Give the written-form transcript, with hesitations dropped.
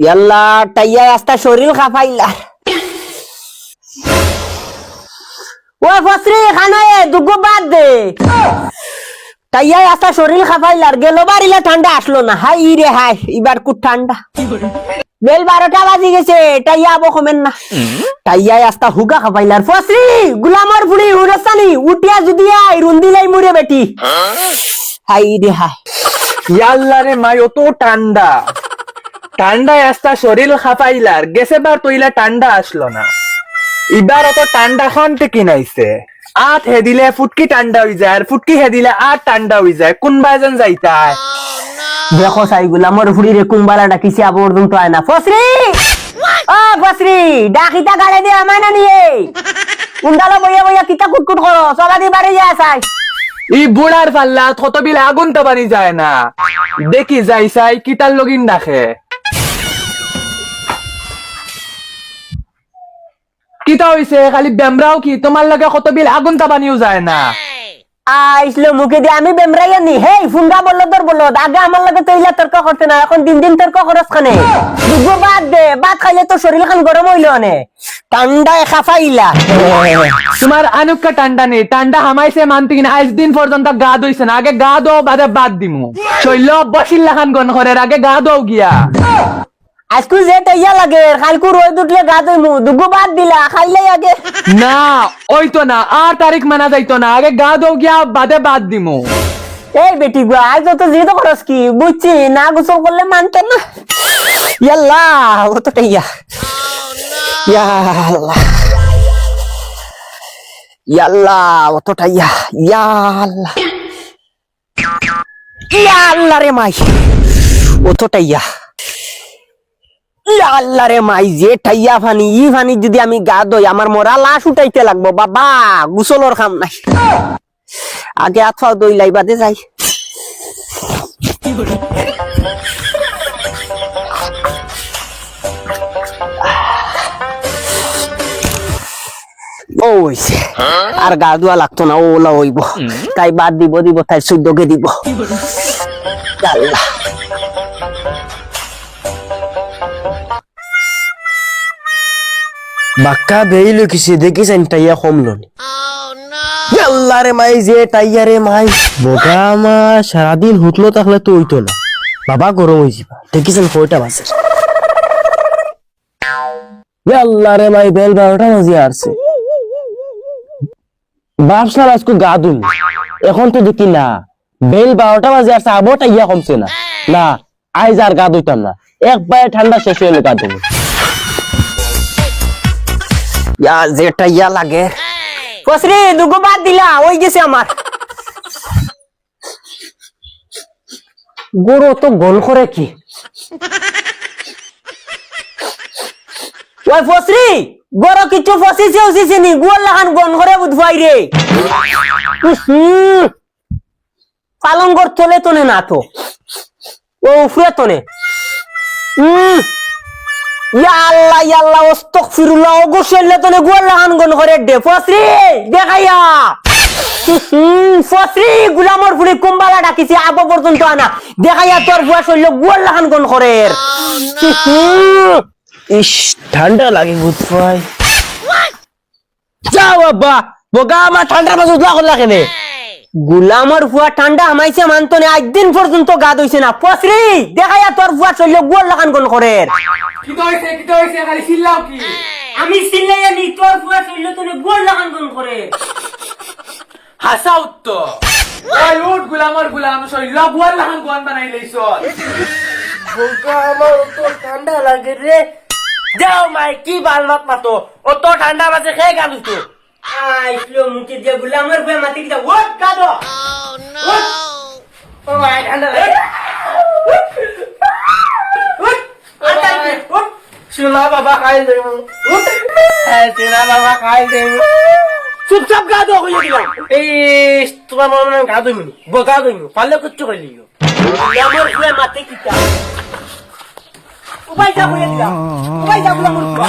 ইয়াল্লা টাইয়া আস্তা শরীর খাফাইলা ওই ফসরি খানায় দুগো বাদ দে টাইয়া আস্তা শরীর খাফাইলার গেল বাড়িলে ঠান্ডা আসলো না হাই রে হাই এবার খুব ঠান্ডা বেল 12টা বাজি গেছে টাইয়া আবো কমেন না টাইয়া আস্তা হুগা খাফাইলার ফসরি গুলামর বুড়ি উড়সানি উঠিয়া যদি আই রুন্দিলাই মুরে বেটি হাই রে হাই ইয়াল্লা রে মাই অত ঠান্ডা ঠান্ডায় আস্তা শরীর খাপাইলার গেছে বার তৈলা ঠান্ডা আসলো না এবার অত ঠান্ডা খান থেকে নাইছে আট হে দিলে ফুটকি ঠান্ডা হয়ে যায় আর ফুটকি হে দিলে আট ঠান্ডা হয়ে যায় কোন বাজন যাইতায় দেখো সাইগুলা মোর ফুড়ি রে কুম্বালা ডাকিছে আবার পর্যন্ত আয় না ফসরি ও ফসরি ডাকিতা গালে দে আমায় না নিয়ে কুন্ডালো বইয়া বইয়া কিতা কুটকুট করো সবাদি বাড়ি যায় সাই ই বুড়ার পাল্লা কত বিলে আগুন তো বানি যায় না দেখি যাই সাই কিতার লগিন ডাকে কিতা হইছে খালি বেমরাও কি তোমার লগে কত বিল আগুন তো বানিও যায় না আইসলো মুখে দিয়ে আমি বেমরাইয়া নি হেই ফুন্ডা বললো তোর বললো আগে আমার লগে তো ইলা তর্ক করতে না এখন দিন দিন তর্ক করস খানে দুগো বাদ দে বাদ খাইলে তো শরীর খান গরম হইলো অনে ঠান্ডায় খাফাইলা তোমার আনুকা ঠান্ডা নেই ঠান্ডা হামাইছে মানতে কিনা আজ দিন পর্যন্ত গা ধইছে না আগে গা দো বাদে বাদ দিমু শৈল বসিল্লা খান গন করে আগে গা দো গিয়া আজকু যে টাইয়া লাগে কালকু রোদ উঠলে গা ধুইমু দুগো বাদ দিলা খাইলে আগে না ওই তো না 8 তারিখ মানা যাইতো না আগে গা দো গিয়া বাদে বাদ দিমু এই বেটি গো আজ তো জিদ করস কি বুঝছি না গোসল করলে মানতে না ইয়াল্লা ও তো টাইয়া ইয়া আল্লাহ ইয়াল্লা ও তো টাইয়া ইয়া আল্লাহ ইয়া আল্লাহ রে মাই ও তো টাইয়া ইয়া আল্লাহ রে মাই যে টাইয়া ফানি ই ফানি যদি আমি গা দই আমার মরা লাশ উঠাইতে লাগবো বাবা গোসলর কাম নাই আগে হাত পাও দই লাইবাদে যাই ওইছে আর গা ধোয়া লাগতো না ওলা হইব তাই বাদ দিব তাই চোদ্দকে দিব আল্লাহ বাক্কা বেইলো কিসে দেখিছেন টাইয়া কমলো আল্লাহ রে মাই যে টাইয়া রে মাই বোকা মা সারাদিন হুতলো তাহলে তো হইতো না বাবা গরম হয়ে যাবা দেখিছেন কয়টা বাজে আল্লাহ রে মাই বেল 12টা বাজে আসছে বাপসার আজকে গা দুন এখন তো দেখি না বেল 12টা বাজে আসছে আবো টাইয়া কমছে না না আইজ আর গা দুইতাম না একবার ঠান্ডা শেষ হয়ে গা দেবো ইয়া যে টাইয়া লাগে ফসরি দুগো বাদ দিলা ওই গেছে আমার গরু তো গোল করে কি ওই ফসরি গরু কিছু ফসিছে উসিছে নি গোল লাগান গন করে বুধবাই রে পালন কর চলে তোনে না তো ও উফরে তোনে ইয়া আল্লাহ আস্তাগফিরুল্লাহ ও গোসলে তোনে গোল লাগান গন করে দে ফসরি দেখাইয়া ফসরি গুলামর ফুলি কুম্বালা ডাকিছে আবো পর্যন্ত আনা দেখাইয়া তোর বয়স হইল গোল লাগান গন করে ইস ঠান্ডা লাগে বুধবাই যাও বাবা বোকা আমার ঠান্ডা বাজু লাগলা কেনে গুলামর ফুয়া ঠান্ডা হামাইছে মানতো না আজ দিন পর্যন্ত গা দইছে না ফসরি দেখাইয়া তোর ফুয়া চলল গোল লাগান গন করে কি কইছে খালি চিল্লাও কি আমি চিল্লাই নি তোর ফুয়া চলল তোনে গোল লাগান গন করে হাসাও তো ওই উঠ গুলামর গুলাম শৈল গোল লাগান গন বানাই লইছ বোকা আমার তো ঠান্ডা লাগে রে যাও মাই কি বালবাত মাতো অত ঠান্ডা বাজে খেয়ে গেল তো আইসলো মুখে যে গুলামর ফুয়া মাটি কিটা ওট কাদো ও মাই ঠান্ডা লাগে শুনা বাবা খাই দেব শুনা বাবা খাই দেব চুপচাপ গা দো কইয়া দিলাম এই তোমার মনে গা দইমি বগা দইমি পারলে কিচ্ছু কইলিও আমার ফুয়া মাটি কিটা উপায় যা কইয়া দিলাম উপায় যা গুলামর ফুয়া